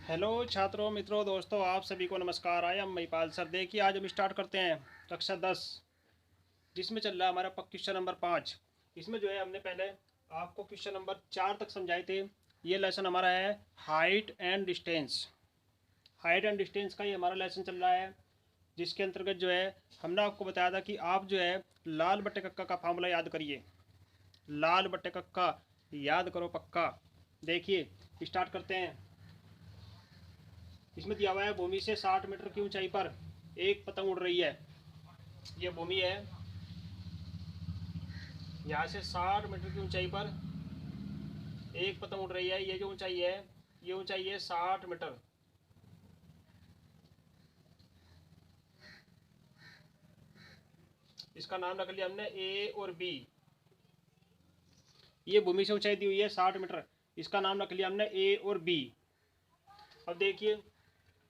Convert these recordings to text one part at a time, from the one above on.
Hello छात्रों, मित्रों, दोस्तों, आप सभी को नमस्कार। I am Mahipal sir. देखिए, आज हम स्टार्ट करते हैं कक्षा 10, जिसमें चल रहा है हमारा क्वेश्चन नंबर 5। इसमें जो है हमने पहले आपको क्वेश्चन नंबर 4 तक समझाए थे। ये लेसन हमारा है height and distance. Height and distance का ये हमारा लेसन चल रहा है, जिसके अंतर्गत जो है हमने आपको बताया था कि आप जो है लाल बट्टे कक्का का फार्मूला याद करिए। लाल बट्टे कक्का याद करो पक्का। देखिए, स्टार्ट करते हैं। इसमें दिया हुआ है भूमि से 60 मीटर की ऊंचाई पर एक पतंग उड़ रही है। ये भूमि है, यहाँ से 60 मीटर की ऊंचाई पर एक पतंग उड़ रही है। ये जो ऊंचाई है, ये ऊंचाई है 60 मीटर। इसका नाम रख लिया हमने ए और बी। ये भूमि से ऊंचाई दी हुई है 60 मीटर, इसका नाम रख लिया हमने ए और बी। अब देखिए,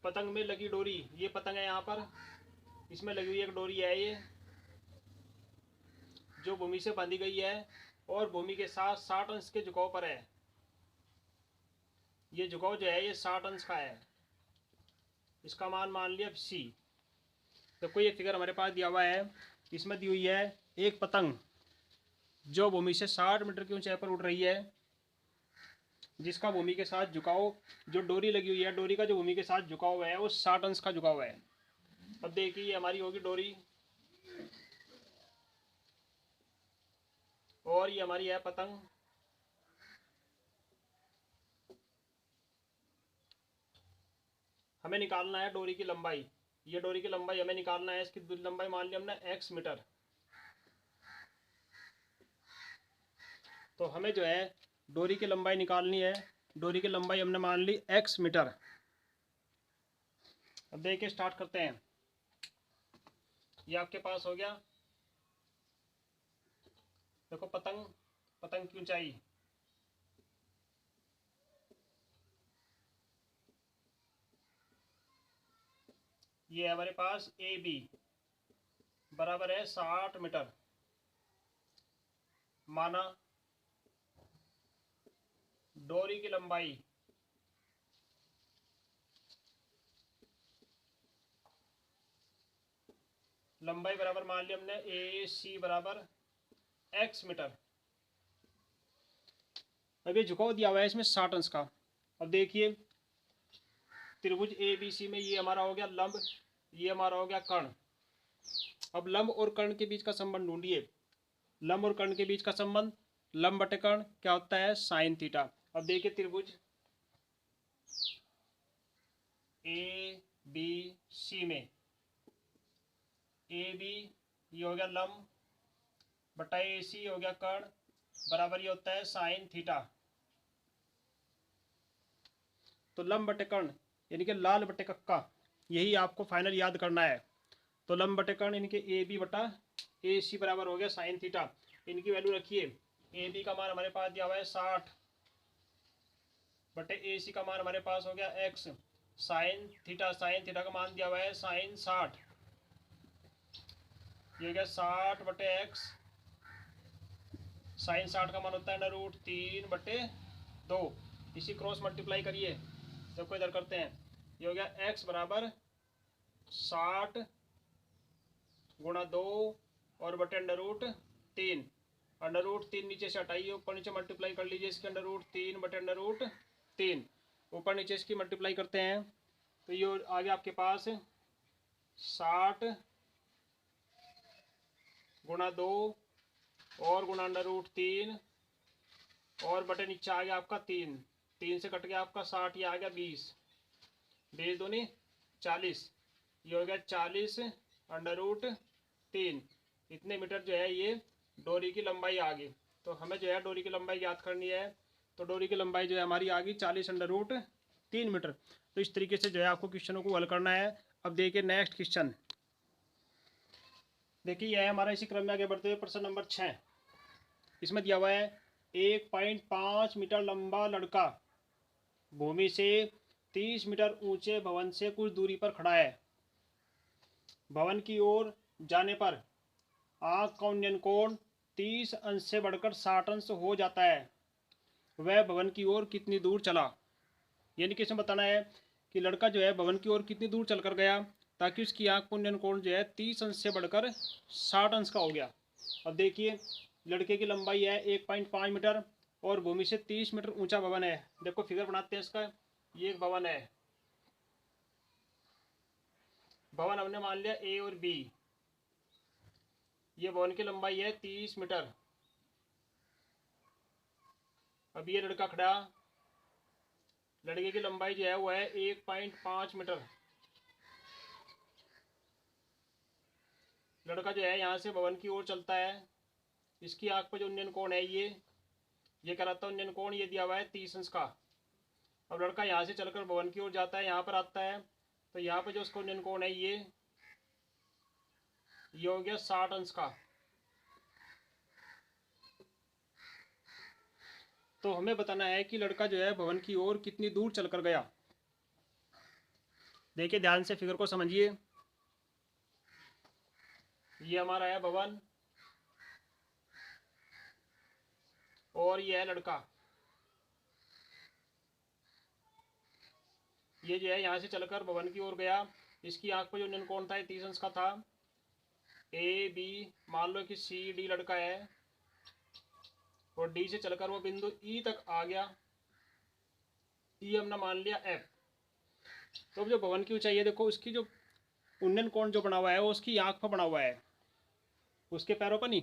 पतंग में लगी डोरी, ये पतंग है यहाँ पर, इसमें लगी हुई एक डोरी है ये, जो भूमि से बांधी गई है और भूमि के साथ 60 अंश के झुकाव पर है। ये झुकाव जो है ये 60 अंश का है। इसका मान लिया सी। तो कोई ये फिगर हमारे पास दिया हुआ है, इसमें दी हुई है एक पतंग जो भूमि से 60 मीटर की ऊंचाई पर उड़ रही है, जिसका भूमि के साथ झुकाव, जो डोरी लगी हुई है, डोरी का जो भूमि के साथ झुकाव है वो 60 अंश का झुकाव है। अब देखिए, ये हमारी होगी डोरी और ये हमारी है पतंग। हमें निकालना है डोरी की लंबाई। ये डोरी की लंबाई हमें निकालना है। इसकी लंबाई मान ली हमने x मीटर। तो हमें जो है डोरी की लंबाई निकालनी है। डोरी की लंबाई हमने मान ली x मीटर। अब देखिए, स्टार्ट करते हैं। ये आपके पास हो गया। देखो, पतंग, पतंग की ऊंचाई, ये है हमारे पास ए बी बराबर है 60 मीटर। माना डोरी की लंबाई बराबर मान लिया हमने ए सी बराबर x मीटर। अब ये झुकाव दिया हुआ है इसमें 60 अंश का। अब देखिए, त्रिभुज ए बी सी में ये हमारा हो गया लंब, ये हमारा हो गया कर्ण। अब लंब और कर्ण के बीच का संबंध ढूंढिए। लंब और कर्ण के बीच का संबंध, लंब बटे कर्ण क्या होता है, साइन थीटा। अब देखिए, त्रिभुज ए बी सी में ए बी ये हो गया लंब बटा ए सी हो गया कर्ण, बराबर ये होता है साइन थीटा। तो लंब बटे कर्ण यानी कि लाल बटे कक्का, यही आपको फाइनल याद करना है। तो लंब बटे कर्ण यानी कि ए बी बटा ए सी बराबर हो गया साइन थीटा। इनकी वैल्यू रखिए। ए बी का मान हमारे पास दिया हुआ है 60 बटे ए सी का मान हमारे पास हो गया x। साइन थीटा का मान दिया हुआ है साइन 60। ये हो गया 60 बटे x। साइन 60 का मान होता है √3/2। इसी क्रॉस मल्टीप्लाई करिए, देखो इधर करते हैं। ये हो गया x बराबर 60 गुणा 2 और बटे √3। √3 नीचे से हटाइए, ऊपर नीचे मल्टीप्लाई कर लीजिए इसके √3 बटे √3। ऊपर नीचे इसकी मल्टीप्लाई करते हैं तो ये आ गया आपके पास 60 गुणा 2 और गुणा √3 और बटे नीचे आ गया आपका 3। 3 से कट गया आपका 60, ये आ गया 20। 20 दूनी 40। ये हो गया 40 √3। इतने मीटर जो है ये डोरी की लंबाई आ गई। तो हमें जो है डोरी की लंबाई याद करनी है। तो डोरी की लंबाई जो है हमारी आ गई 40 √3 मीटर। तो इस तरीके से जो है आपको क्वेश्चनों को हल करना है। अब देखिए नेक्स्ट क्वेश्चन। देखिए, यह है हमारा इसी क्रम में आगे बढ़ते हुए प्रश्न नंबर 6। इसमें दिया हुआ है 1.5 मीटर लंबा लड़का भूमि से 30 मीटर ऊंचे भवन से कुछ दूरी पर खड़ा है। भवन की ओर जाने पर आंख का उन्नयन कोण 30 अंश से बढ़कर 60 अंश हो जाता है। वह भवन की ओर कितनी दूर चला। यानी कि इसमें बताना है कि लड़का जो है भवन की ओर कितनी दूर चलकर गया ताकि उसकी आंख पर उन्नयन कोण जो है 30 अंश से बढ़कर 60 अंश का हो गया। अब देखिए लड़के की लंबाई है 1.5 मीटर और भूमि से 30 मीटर ऊंचा भवन है। देखो फिगर बनाते हैं इसका। ये एक भवन है, भवन हमने मान लिया ए और बी। ये भवन की लंबाई है 30 मीटर। अब ये लड़का खड़ा, लड़के की लंबाई जो है वो है 1.5 मीटर। लड़का जो है यहाँ से भवन की ओर चलता है, इसकी आंख पर जो उन्नयन कोण है ये कहलाता है उन्नयन कोण, ये दिया हुआ है 30 अंश का। अब लड़का यहाँ से चलकर भवन की ओर जाता है, यहाँ पर आता है तो यहाँ पर जो उसका उन्नयन कोण है ये हो गया 60 अंश का। तो हमें बताना है कि लड़का जो है भवन की ओर कितनी दूर चलकर गया। देखिए ध्यान से फिगर को समझिए। ये हमारा है भवन और ये है लड़का। ये जो है यहाँ से चलकर भवन की ओर गया, इसकी आंख पर जो उन्नयन कोण था 30 अंश का था। ए बी मान लो कि सी डी लड़का है और डी से चलकर वो बिंदु ई तक आ गया, ई हमने मान लिया एफ। तो जो भवन की ऊंचाई है देखो, उसकी जो उन्नयन कोण जो बना हुआ है वो उसकी आंख पर बना हुआ है, उसके पैरों पर नहीं,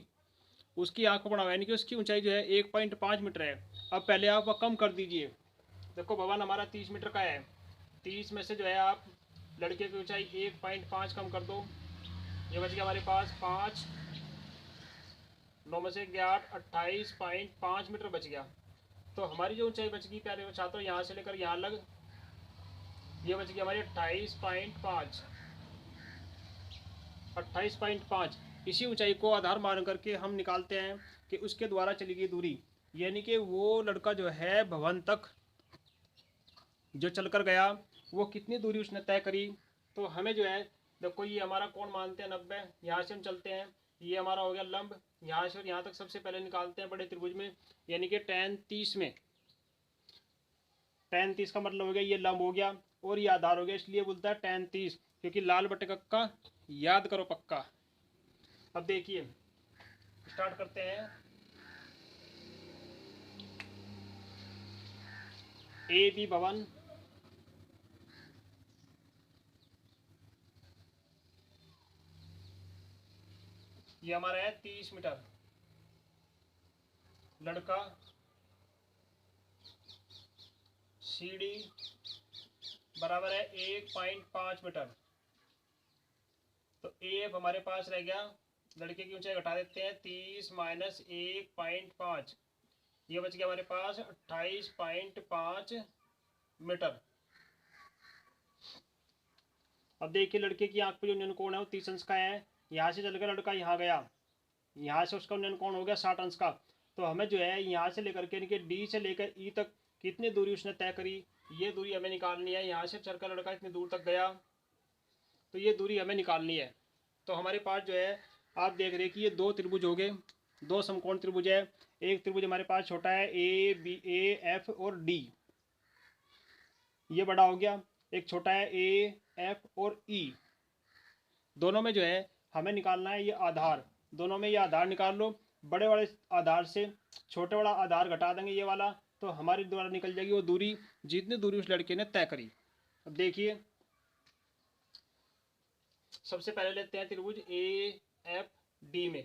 उसकी आंख पर बना हुआ है, यानी कि उसकी ऊंचाई जो है 1.5 मीटर है। अब पहले आप वह कम कर दीजिए। देखो भवन हमारा 30 मीटर का है, 30 में से जो है आप लड़के की ऊंचाई 1.5 कम कर दो, ये बच गया हमारे पास 5, 9 में से 8, 28.5 मीटर बच गया। तो हमारी जो ऊंचाई बच गई प्यारे छात्रों यहाँ से लेकर यहाँ लग, ये बच गया हमारी 28.5। इसी ऊंचाई को आधार मान करके हम निकालते हैं कि उसके द्वारा चली गई दूरी, यानी कि वो लड़का जो है भवन तक जो चलकर गया वो कितनी दूरी उसने तय करी। तो हमें जो है देखो ये हमारा कोण मानते हैं 90, यहाँ से हम चलते हैं, ये हमारा हो गया लंब, यहाँ से और यहाँ तक सबसे पहले निकालते हैं बड़े त्रिभुज में, यानी कि tan 30 में, tan 30 का मतलब हो गया ये लंब हो गया और ये आधार हो गया, इसलिए बोलता है tan 30, क्योंकि लाल बटे कक्का याद करो पक्का। अब देखिए स्टार्ट करते हैं। ए बी भवन, ये हमारा है 30 मीटर। लड़का सी डी बराबर है 1.5 मीटर। तो एफ हमारे पास रह गया, लड़के की ऊंचाई घटा देते हैं, 30 माइनस 1.5, ये बच गया हमारे पास 28.5 मीटर। अब देखिए लड़के की आंख पे जो उन्नयन कोण है वो 30 अंश का है, यहाँ से चलकर लड़का यहाँ गया, यहाँ से उसका उन्नयन कोण हो गया 60 अंश का। तो हमें जो है यहाँ से लेकर के डी से लेकर ई तक कितनी दूरी उसने तय करी, ये दूरी हमें निकालनी है। यहाँ से चलकर लड़का इतनी दूर तक गया तो ये दूरी हमें निकालनी है। तो हमारे पास जो है आप देख रहे हैं कि ये दो त्रिभुज हो गए, दो समकोण त्रिभुज है। एक त्रिभुज हमारे पास छोटा है ए बी ए एफ और डी, ये बड़ा हो गया। एक छोटा है ए एफ और ई। दोनों में जो है हमें निकालना है ये आधार, दोनों में ये आधार निकाल लो। बड़े वाले आधार से छोटे वाला आधार घटा देंगे ये वाला, तो हमारी द्वारा निकल जाएगी वो दूरी जितनी दूरी उस लड़के ने तय करी। अब देखिए सबसे पहले लेते हैं त्रिभुज ए एफ डी में,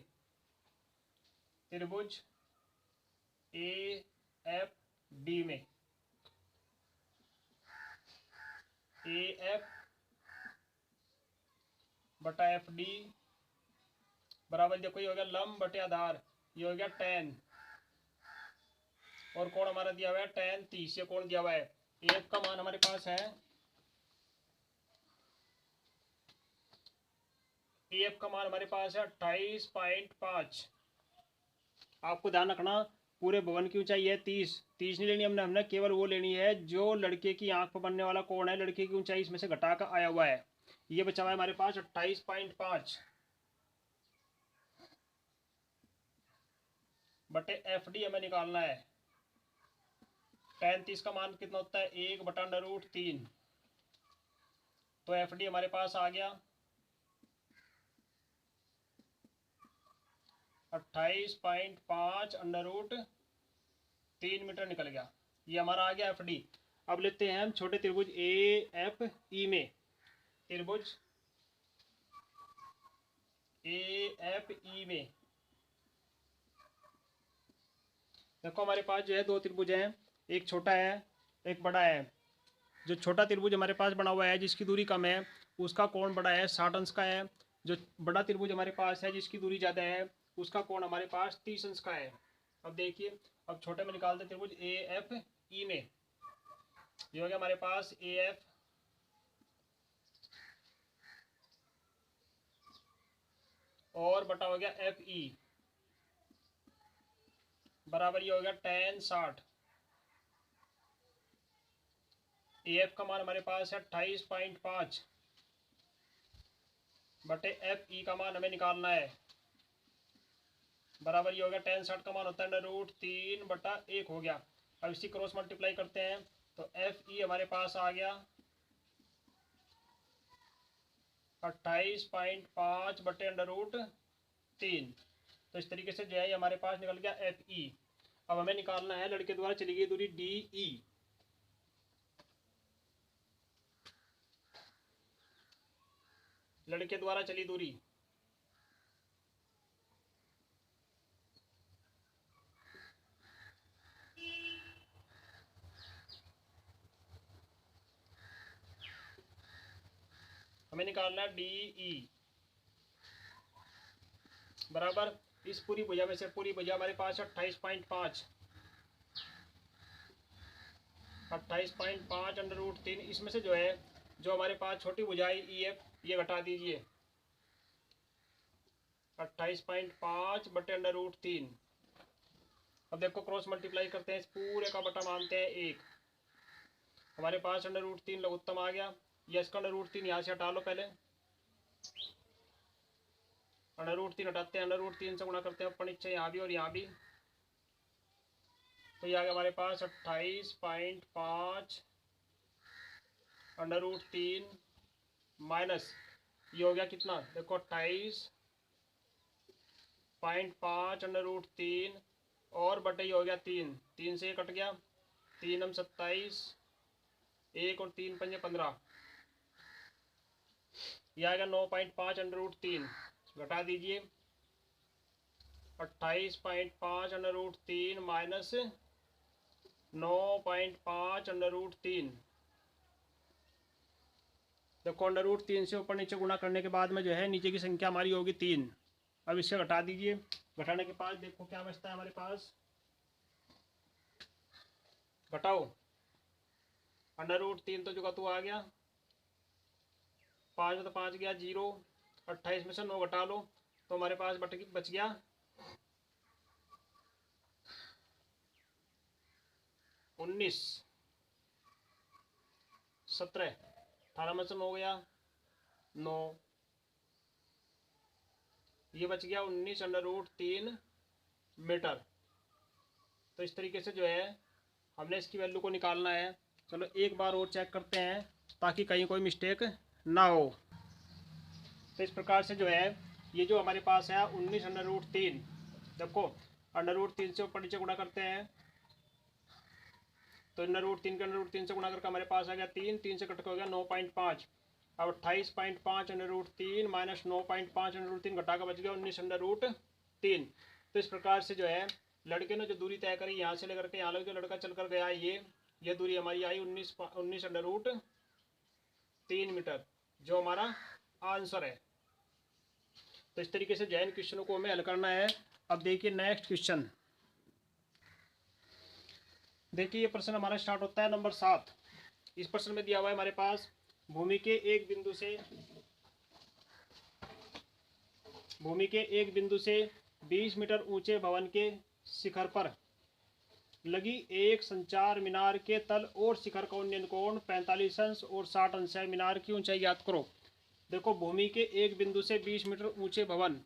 त्रिभुज ए एफ डी में ए एफ बटा एफ डी बराबर, देखो ये हो गया लंब बटे आधार, ये हो गया tan, और कोण हमारा दिया हुआ है tan 30, ये कोण दिया हुआ है। एफ का मान हमारे पास है, एफ का मान हमारे पास है 28.5। आपको ध्यान रखना पूरे भवन की ऊंचाई है 30 नहीं लेनी हमने केवल वो लेनी है जो लड़के की आंख पर बनने वाला कोण है, लड़के की ऊंचाई इसमें से घटा कर आया हुआ है। ये बचा हुआ है हमारे पास 28.5 बटे एफ डी हमें निकालना है। tan 30 का मान कितना होता है 1/√3। तो एफ डी हमारे पास आ गया 28.5/√3 मीटर निकल गया। ये हमारा आ गया एफ डी। अब लेते हैं हम छोटे त्रिभुज ए एफ ई में। त्रिभुज ए एफ ई में देखो हमारे पास जो है दो त्रिभुज हैं, एक छोटा है एक बड़ा है। जो छोटा त्रिभुज हमारे पास बना हुआ है जिसकी दूरी कम है उसका कोण बड़ा है 60 अंश का है। जो बड़ा त्रिभुज हमारे पास है जिसकी दूरी ज़्यादा है उसका कोण हमारे पास 30 अंश का है। अब देखिए, अब छोटे में निकालते त्रिभुज ए एफ ई में। ये हो गया हमारे पास ए एफ और बटा हो गया एफ ई बराबर ये हो गया tan 60। ए एफ का मान हमारे पास है 28.5 बटे एफ ई का मान हमें निकालना है बराबर ये हो गया tan 60 का मान होता है √3/1 हो गया। अब इसी क्रॉस मल्टीप्लाई करते हैं तो एफ ई हमारे पास आ गया 28.5 बटे √3। तो इस तरीके से जो है हमारे पास निकल गया एफ ई। अब हमें निकालना है लड़के द्वारा चली गई दूरी डी ई। लड़के द्वारा चली दूरी हमें निकालना है डी ई बराबर इस पूरी भुजा में से पूरी भुजा हमारे पास 28.5 √3। इसमें से जो है जो हमारे पास छोटी भुजा है ई एफ ये घटा दीजिए 28.5 बटे √3। अब देखो क्रॉस मल्टीप्लाई करते हैं, इस पूरे का बटा मानते हैं 1। हमारे पास √3 लघुत्तम आ गया। या इसका √3 यहाँ से हटा लो पहले। √3 हटाते हैं, √3 से गुणा करते हैं ऊपर नीचे यहाँ भी और यहाँ भी। तो ये आ गया हमारे पास 28.5 √3 माइनस ये हो गया कितना देखो 28.5 √3 और बटे ये हो गया 3 से ये कट गया 3 हम 27 1 और 3 पंजे 15। यह आ गया 9.5 √3 घटा दीजिए 28.5 √3 माइनस 9.5 √3। देखो √3 से ऊपर नीचे गुणा करने के बाद में जो है नीचे की संख्या हमारी होगी 3। अब इससे घटा दीजिए। घटाने के बाद देखो क्या बचता है हमारे पास। घटाओ √3 तो जो तू आ गया 5 में तो 5 गया 0। 28 में से 9 घटा लो तो हमारे पास बच गया 19। 17 18 में से 9 गया 9 ये बच गया 19 √3 मीटर। तो इस तरीके से जो है हमने इसकी वैल्यू को निकालना है। चलो एक बार और चेक करते हैं ताकि कहीं कोई मिस्टेक ना हो। तो इस प्रकार से जो है ये जो हमारे पास है 19 √3 देखो √3 से ऊपर नीचे गुणा करते हैं तो √3 के √3 से गुणा करके हमारे पास आ गया 3 से कट के हो गया 9.5। अब 28.5 √3 माइनस 9.5 √3 घटा का बच गया 19 √3। तो इस प्रकार से जो है लड़के ने जो दूरी तय करी यहाँ से लेकर के यहाँ लगे लड़का चल कर गया ये दूरी हमारी आई 19 √3 मीटर जो हमारा आंसर है। तो इस तरीके से जैन क्वेश्चनों को हमें हल करना है। अब देखिए नेक्स्ट क्वेश्चन। देखिए ये प्रश्न हमारा स्टार्ट होता है नंबर 7। इस प्रश्न में दिया हुआ है हमारे पास भूमि के एक बिंदु से 20 मीटर ऊंचे भवन के शिखर पर लगी एक संचार मीनार के तल और शिखर का उन्नयन कोण 45 अंश और 60 अंश है। मीनार की ऊंचाई ज्ञात करो। देखो भूमि के एक बिंदु से 20 मीटर ऊंचे भवन,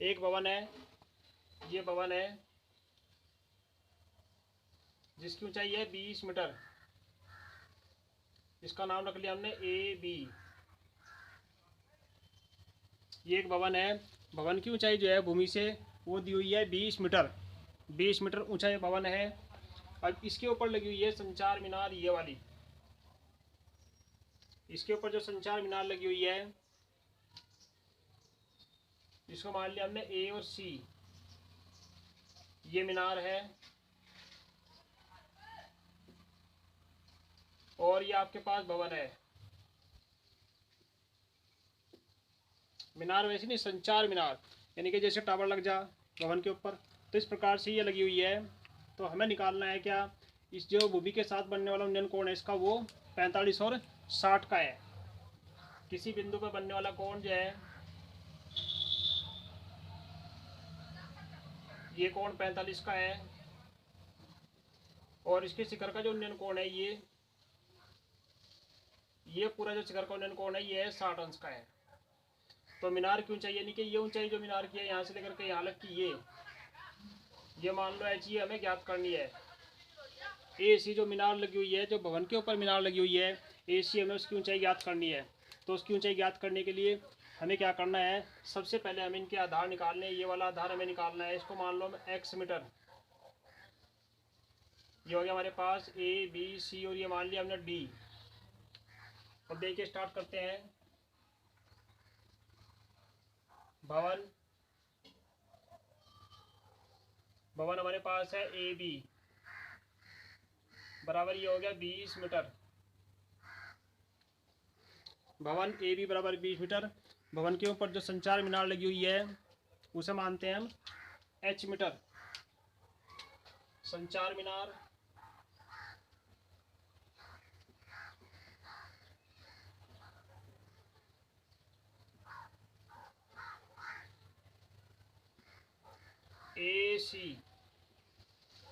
एक भवन है, ये भवन है, जिसकी ऊंचाई है 20 मीटर। इसका नाम रख लिया हमने ए बी। ये एक भवन है। भवन की ऊंचाई जो है भूमि से वो दी हुई है 20 मीटर। 20 मीटर ऊंचा ये भवन है। अब इसके ऊपर लगी हुई है संचार मीनार, ये वाली। इसके ऊपर जो संचार मीनार लगी हुई है, इसको मान लिया हमने ए और सी। ये मीनार है और ये आपके पास भवन है। मीनार वैसे नहीं, संचार मीनार, यानी कि जैसे टावर लग जा भवन के ऊपर, तो इस प्रकार से ये लगी हुई है। तो हमें निकालना है क्या, इस जो भूमि के साथ बनने वाला उन्नयन कोण है इसका, वो 45 और 60 का है। किसी बिंदु पर बनने वाला कोण जो है, ये कोण 45 का है और इसके शिखर का जो उन्नयन कोण है, ये पूरा जो शिखर का उन्नयन कोण है ये 60 अंश का है। तो मीनार की ऊंचाई, यानी कि ये ऊंचाई जो मीनार की है यहाँ से लेकर के यहाँ तक की, ये मान लो एच, ये हमें ज्ञात करनी है। ए सी जो मीनार लगी हुई है, जो भवन के ऊपर मीनार लगी हुई है, ए सी, हमें उसकी ऊंचाई ज्ञात करनी है। तो उसकी ऊंचाई ज्ञात करने के लिए हमें क्या करना है, सबसे पहले हमें इनके आधार निकालने हैं। ये वाला आधार हमें निकालना है, इसको मान लो एक्स मीटर। ये हो गया हमारे पास ए बी सी और ये मान लिया हमने डी। अब देखिए स्टार्ट करते हैं। भवन भवन हमारे पास है ए बी बराबर, ये हो गया 20 मीटर। भवन ए बी बराबर 20 मीटर। भवन के ऊपर जो संचार मीनार लगी हुई है उसे मानते हैं हम एच मीटर। संचार मीनार ए सी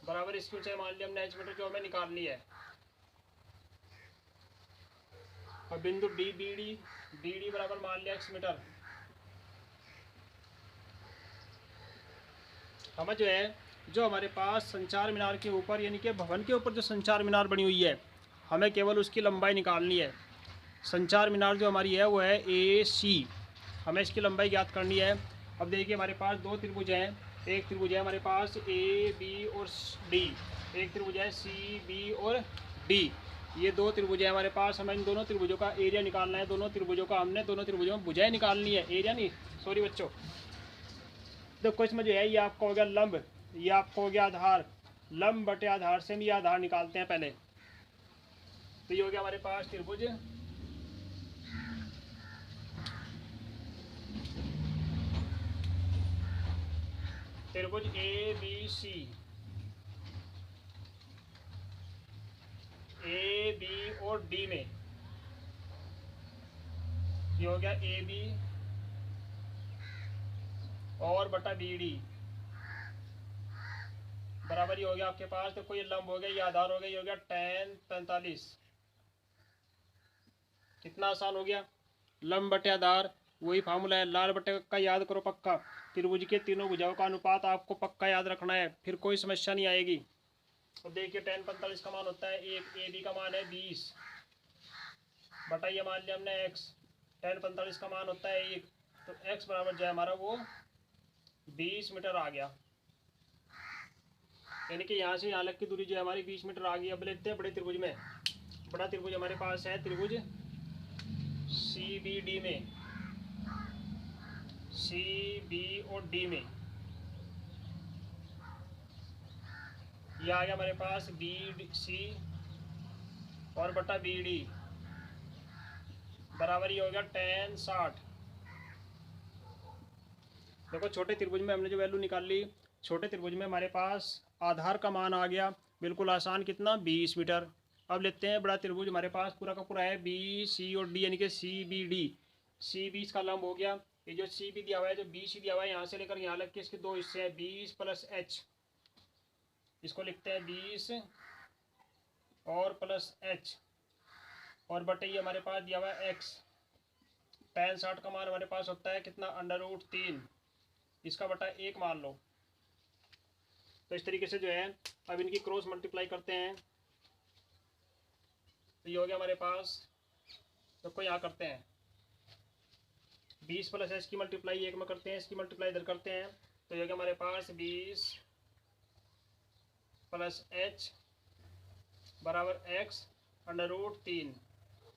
बराबर, इसकी ऊंचाई मान लिया हमने एच मीटर, जो हमें निकालनी है। और बिंदु डी बी डी बराबर मान लिया एक्स मीटर। हमें जो है, जो हमारे पास संचार मीनार के ऊपर, यानी कि भवन के ऊपर जो संचार मीनार बनी हुई है, हमें केवल उसकी लंबाई निकालनी है। संचार मीनार जो हमारी है वो है ए सी, हमें इसकी लंबाई ज्ञात करनी है। अब देखिए हमारे पास दो त्रिभुज हैं। एक त्रिभुज है हमारे पास ए बी और डी, एक त्रिभुज है सी बी और डी। ये दो त्रिभुज है हमारे पास। हमें इन दोनों त्रिभुजों का एरिया निकालना है। दोनों त्रिभुजों का हमने दोनों त्रिभुजों में भुजाएं निकालनी है, एरिया नहीं, सॉरी बच्चों। देखो इसमें जो है, ये आपका हो गया लंब, ये आपका हो गया आधार। लंब बटे आधार से हम ये आधार निकालते हैं पहले। तो ये हो गया हमारे पास त्रिभुज त्रिभुज A B C, A B और डी में। ये हो गया ए बी और बटा बी डी बराबर, ये हो गया आपके पास। देखो ये लंब हो गया, ये आधार हो गया, ये हो गया tan 45। कितना आसान हो गया। लंब बटे आधार, वही फार्मूला है, लाल बटे का याद करो पक्का। त्रिभुज के तीनों भुजाओं का अनुपात आपको पक्का याद रखना है, फिर कोई समस्या नहीं आएगी। तो देखिए tan 45 का मान होता है एक, ए बी का मान है 20 बटा, ये मान लिया हमने x। tan 45 का मान होता है 1, तो x बराबर जो है हमारा वो 20 मीटर आ गया। यानी कि यहाँ से यहाँ तक की दूरी जो है हमारी 20 मीटर आ गई। अब लेते हैं बड़े त्रिभुज में। बड़ा त्रिभुज हमारे पास है त्रिभुज सी बी डी में, सी बी और डी में। ये आ गया हमारे पास बी सी और बटा बी डी बराबर, ये हो गया tan 60। देखो छोटे त्रिभुज में हमने जो वैल्यू निकाल ली, छोटे त्रिभुज में हमारे पास आधार का मान आ गया, बिल्कुल आसान, कितना 20 मीटर। अब लेते हैं बड़ा त्रिभुज, हमारे पास पूरा का पूरा है बी सी और डी, यानी कि सी बी डी। सी 20 का लंब हो गया, ये जो सी बी दिया हुआ है, जो बी सी दिया हुआ है, यहाँ से लेकर यहाँ लग के इसके दो हिस्से हैं, 20 प्लस एच। इसको लिखते हैं 20 और प्लस एच और बटे ये हमारे पास दिया हुआ है एक्स। tan 60 का मान हमारे पास होता है कितना, √3। इसका बटा 1 मान लो। तो इस तरीके से जो है अब इनकी क्रॉस मल्टीप्लाई करते हैं। तो ये हो गया हमारे पास, तो कोई यहाँ करते हैं 20 प्लस एच की मल्टीप्लाई एक में करते हैं, इसकी मल्टीप्लाई इधर करते हैं। तो ये हो गया हमारे पास 20 प्लस एच बराबर एक्स अंडर रूट 3।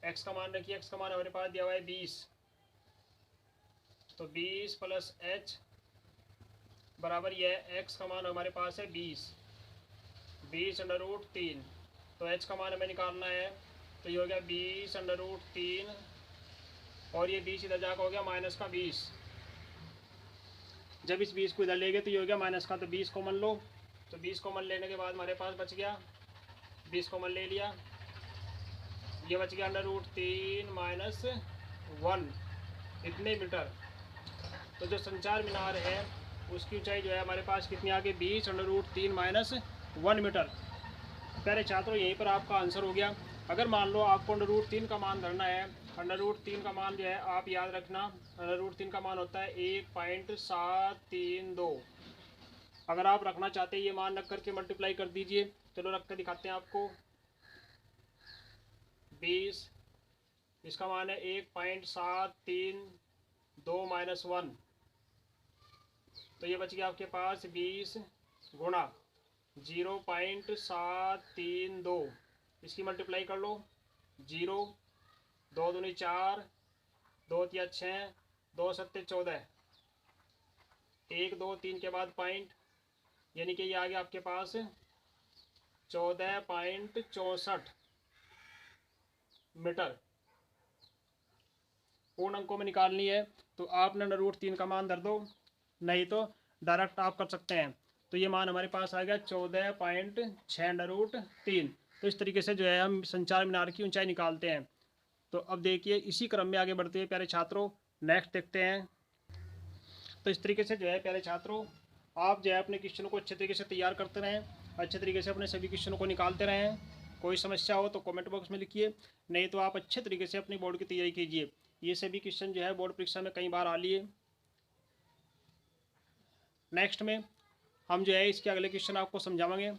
एक्स का मान रखिए, एक्स का मान हमारे पास दिया हुआ है 20। तो 20 प्लस एच बराबर यह एक्स का मान हमारे पास है 20 अंडर रूट 3। तो एच का मान हमें निकालना है। तो ये हो गया 20 अंडर रूट 3 और ये 20 इधर जाकर हो गया माइनस का 20। जब इस 20 को इधर ले गए तो ये हो गया माइनस का, तो 20 कॉमन लो। तो 20 कॉमन लेने के बाद हमारे पास बच गया, 20 कॉमन ले लिया, ये बच गया अंडर रूट 3 माइनस 1 इतने मीटर। तो जो संचार मीनार है उसकी ऊंचाई जो है हमारे पास कितनी आ गई, 20 अंडर रूट 3 माइनस 1 मीटर। प्यारे छात्रों यहीं पर आपका आंसर हो गया। अगर मान लो आपको अंडर रूट 3 का मान धरना है, अंडर रूट 3 का मान जो है आप याद रखना, अंडर रूट 3 का मान होता है 1.732। अगर आप रखना चाहते हैं ये मान रख करके मल्टीप्लाई कर दीजिए। चलो रख कर दिखाते हैं आपको। 20 इसका मान है 1.732 माइनस 1। तो ये बच गया आपके पास 20 गुणा 0.732। इसकी मल्टीप्लाई कर लो, 0 2 दूनी 4, 2 तिया 6, 2 सत्ते 14, 1 2 3 के बाद पॉइंट, यानी कि ये आ गया आपके पास 14.64 मीटर। पूर्ण अंकों में निकालनी है तो आपने अंडर रूट 3 का मान धर दो, नहीं तो डायरेक्ट आप कर सकते हैं। तो ये मान हमारे पास आ गया 14.6 अंडर रूट 3। तो इस तरीके से जो है हम संचार मीनार की ऊंचाई निकालते हैं। तो अब देखिए इसी क्रम में आगे बढ़ते हुए प्यारे छात्रों नेक्स्ट देखते हैं। तो इस तरीके से जो है प्यारे छात्रों आप जो है अपने क्वेश्चनों को अच्छे तरीके से तैयार करते रहें, अच्छे तरीके से अपने सभी क्वेश्चनों को निकालते रहें। कोई समस्या हो तो कमेंट बॉक्स में लिखिए, नहीं तो आप अच्छे तरीके से अपनी बोर्ड की तैयारी कीजिए। ये सभी क्वेश्चन जो है बोर्ड परीक्षा में कई बार आ लिए। नेक्स्ट में हम जो है इसके अगले क्वेश्चन आपको समझाएंगे।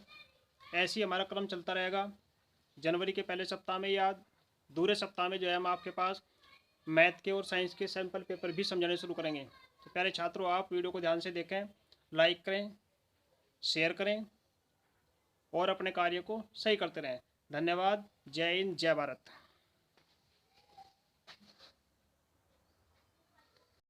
ऐसे ही हमारा क्रम चलता रहेगा। जनवरी के पहले सप्ताह में या दूसरे सप्ताह में जो है हम आपके पास मैथ के और साइंस के सैम्पल पेपर भी समझाने शुरू करेंगे। तो प्यारे छात्रों आप वीडियो को ध्यान से देखें, लाइक करें, शेयर करें और अपने कार्य को सही करते रहें। धन्यवाद। जय हिंद, जय भारत।